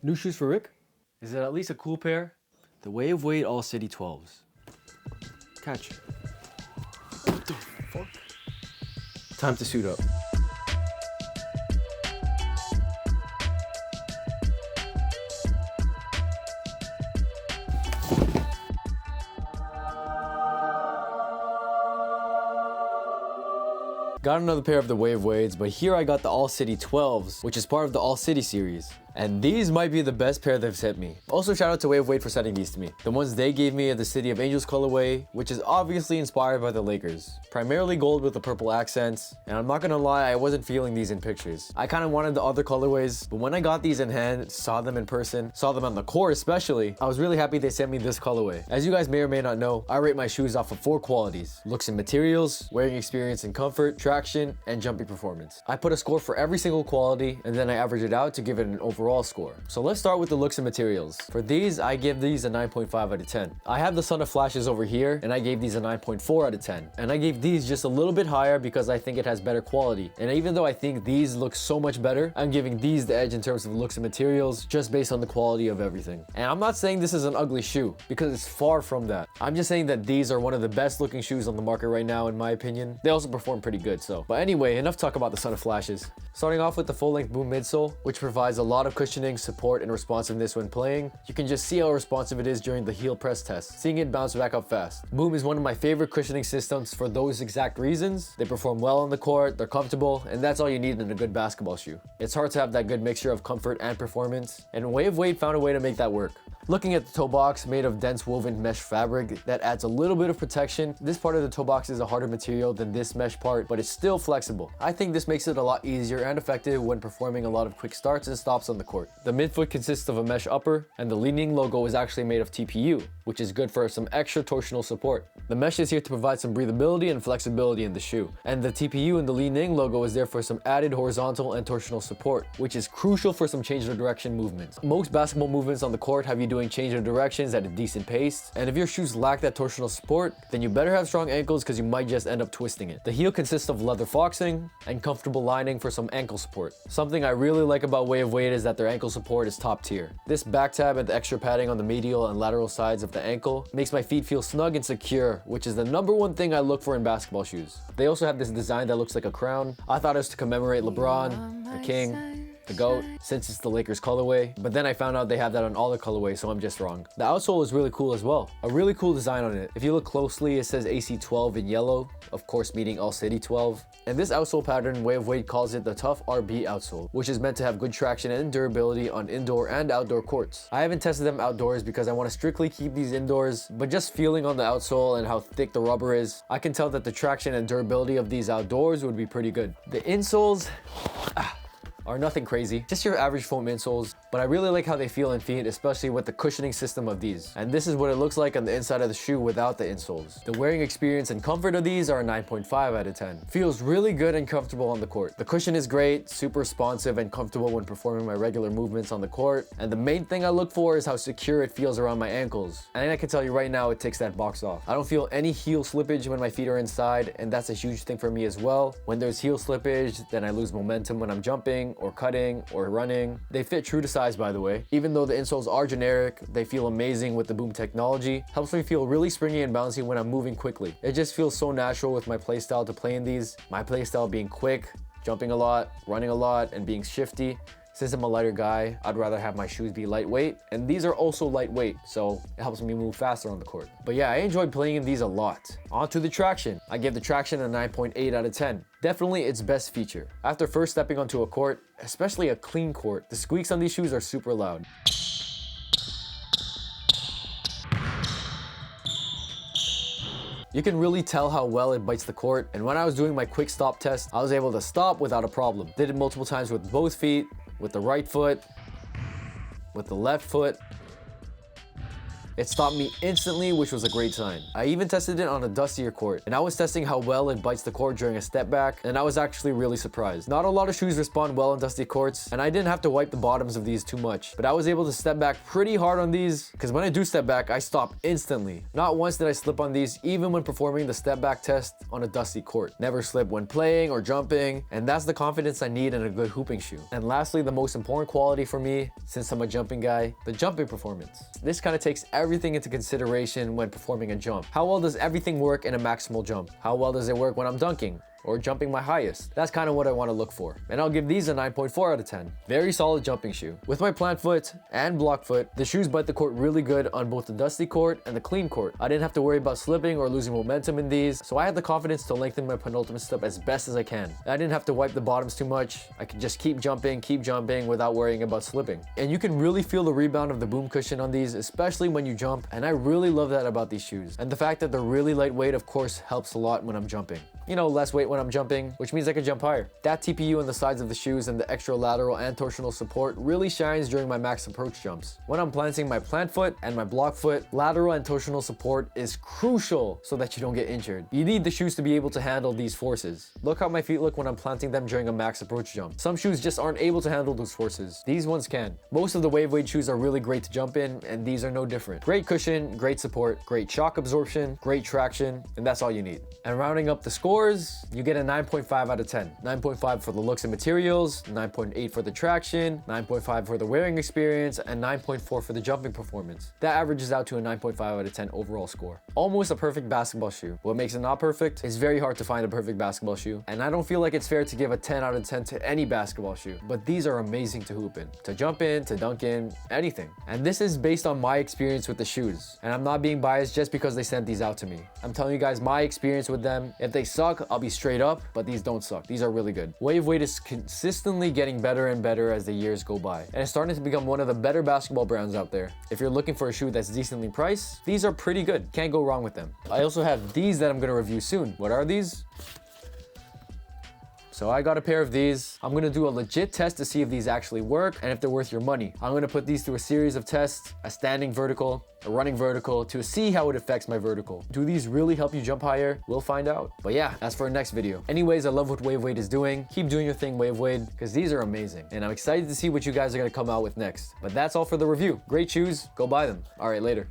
New shoes for Rick? Is it at least a cool pair? The Wave Weight All City 12s. Catch. What the fuck? Time to suit up. Got another pair of the Wave Weights, but here I got the All City 12s, which is part of the All City series. And these might be the best pair they've sent me. Also, shout out to Wave Weight for sending these to me. The ones they gave me are the City of Angels colorway, which is obviously inspired by the Lakers. Primarily gold with the purple accents, and I'm not gonna lie, I wasn't feeling these in pictures. I kind of wanted the other colorways, but when I got these in hand, saw them in person, saw them on the court especially, I was really happy they sent me this colorway. As you guys may or may not know, I rate my shoes off of 4 qualities: looks and materials, wearing experience and comfort, traction, and jumping performance. I put a score for every single quality, and then I average it out to give it an overall score. So let's start with the looks and materials. For these, I give these a 9.5 out of 10. I have the Son of Flashes over here, and I gave these a 9.4 out of 10. And I gave these just a little bit higher because I think it has better quality. And even though I think these look so much better, I'm giving these the edge in terms of looks and materials just based on the quality of everything. And I'm not saying this is an ugly shoe, because it's far from that. I'm just saying that these are one of the best looking shoes on the market right now in my opinion. They also perform pretty good, so. But anyway, enough talk about the Son of Flashes. Starting off with the full-length Boom midsole, which provides a lot of cushioning, support, and responsiveness when playing. You can just see how responsive it is during the heel press test, seeing it bounce back up fast. Boom is one of my favorite cushioning systems for those exact reasons. They perform well on the court, they're comfortable, and that's all you need in a good basketball shoe. It's hard to have that good mixture of comfort and performance, and Wave Weight found a way to make that work. Looking at the toe box, made of dense woven mesh fabric that adds a little bit of protection. This part of the toe box is a harder material than this mesh part, but it's still flexible. I think this makes it a lot easier and effective when performing a lot of quick starts and stops on the court. The midfoot consists of a mesh upper, and the Li-Ning logo is actually made of TPU, which is good for some extra torsional support. The mesh is here to provide some breathability and flexibility in the shoe, and the TPU and the Li-Ning logo is there for some added horizontal and torsional support, which is crucial for some change of direction movements. Most basketball movements on the court have you doing change of directions at a decent pace, and if your shoes lack that torsional support, then you better have strong ankles because you might just end up twisting it. The heel consists of leather foxing and comfortable lining for some ankle support. Something I really like about Wave Weight is that their ankle support is top tier. This back tab and the extra padding on the medial and lateral sides of the ankle makes my feet feel snug and secure, which is the #1 thing I look for in basketball shoes. They also have this design that looks like a crown. I thought it was to commemorate LeBron, the king, the GOAT, since it's the Lakers colorway, but then I found out they have that on all the colorways, so I'm just wrong. The outsole is really cool as well. A really cool design on it. If you look closely, it says AC12 in yellow, of course meaning All City 12. And this outsole pattern, Wave Weight calls it the Tough RB outsole, which is meant to have good traction and durability on indoor and outdoor courts. I haven't tested them outdoors because I want to strictly keep these indoors, but just feeling on the outsole and how thick the rubber is, I can tell that the traction and durability of these outdoors would be pretty good. The insoles are nothing crazy, just your average foam insoles, but I really like how they feel in feet, especially with the cushioning system of these. And this is what it looks like on the inside of the shoe without the insoles. The wearing experience and comfort of these are a 9.5 out of 10. Feels really good and comfortable on the court. The cushion is great, super responsive and comfortable when performing my regular movements on the court. And the main thing I look for is how secure it feels around my ankles. And I can tell you right now, it takes that box off. I don't feel any heel slippage when my feet are inside, and that's a huge thing for me as well. When there's heel slippage, then I lose momentum when I'm jumping or cutting or running. They fit true to size, by the way. Even though the insoles are generic, they feel amazing with the Boom technology. Helps me feel really springy and bouncy when I'm moving quickly. It just feels so natural with my playstyle to play in these. My playstyle being quick, jumping a lot, running a lot, and being shifty. Since I'm a lighter guy, I'd rather have my shoes be lightweight, and these are also lightweight, so it helps me move faster on the court. But yeah, I enjoyed playing in these a lot. On to the traction. I give the traction a 9.8 out of 10. Definitely its best feature. After first stepping onto a court, especially a clean court, the squeaks on these shoes are super loud. You can really tell how well it bites the court, and when I was doing my quick stop test, I was able to stop without a problem. Did it multiple times with both feet, with the right foot, with the left foot, It stopped me instantly, which was a great sign. I even tested it on a dustier court, and I was testing how well it bites the court during a step back, and I was actually really surprised. Not a lot of shoes respond well on dusty courts, and I didn't have to wipe the bottoms of these too much, but I was able to step back pretty hard on these, because when I do step back, I stop instantly. Not once did I slip on these, even when performing the step back test on a dusty court. Never slip when playing or jumping, and that's the confidence I need in a good hooping shoe. And lastly, the most important quality for me, since I'm a jumping guy, the jumping performance. This kind of takes everything into consideration when performing a jump. How well does everything work in a maximal jump? How well does it work when I'm dunking or jumping my highest? That's kind of what I want to look for. And I'll give these a 9.4 out of 10. Very solid jumping shoe. With my plant foot and block foot, the shoes bite the court really good on both the dusty court and the clean court. I didn't have to worry about slipping or losing momentum in these, so I had the confidence to lengthen my penultimate step as best as I can. I didn't have to wipe the bottoms too much. I could just keep jumping without worrying about slipping. And you can really feel the rebound of the boom cushion on these, especially when you jump, and I really love that about these shoes. And the fact that they're really lightweight, of course, helps a lot when I'm jumping. You know, less weight when I'm jumping, which means I can jump higher. That TPU on the sides of the shoes and the extra lateral and torsional support really shines during my max approach jumps. When I'm planting my plant foot and my block foot, lateral and torsional support is crucial so that you don't get injured. You need the shoes to be able to handle these forces. Look how my feet look when I'm planting them during a max approach jump. Some shoes just aren't able to handle those forces. These ones can. Most of the wave weight shoes are really great to jump in, and these are no different. Great cushion, great support, great shock absorption, great traction, and that's all you need. And rounding up the scores, you get a 9.5 out of 10. 9.5 for the looks and materials, 9.8 for the traction, 9.5 for the wearing experience, and 9.4 for the jumping performance. That averages out to a 9.5 out of 10 overall score. Almost a perfect basketball shoe. What makes it not perfect? It's very hard to find a perfect basketball shoe, and I don't feel like it's fair to give a 10 out of 10 to any basketball shoe, but these are amazing to hoop in, to jump in, to dunk in, anything. And this is based on my experience with the shoes, and I'm not being biased just because they sent these out to me. I'm telling you guys my experience with them. If they suck, I'll be straight up, but these don't suck. These are really good. Wave weight is consistently getting better and better as the years go by, and it's starting to become one of the better basketball brands out there. If you're looking for a shoe that's decently priced, these are pretty good. Can't go wrong with them. I also have these that I'm gonna review soon. What are these? So I got a pair of these. I'm gonna do a legit test to see if these actually work and if they're worth your money. I'm gonna put these through a series of tests, a standing vertical, a running vertical, to see how it affects my vertical. Do these really help you jump higher? We'll find out. But yeah, that's for our next video. Anyways, I love what Wave Weight is doing. Keep doing your thing, Wave Weight, because these are amazing. And I'm excited to see what you guys are gonna come out with next. But that's all for the review. Great shoes, go buy them. All right, later.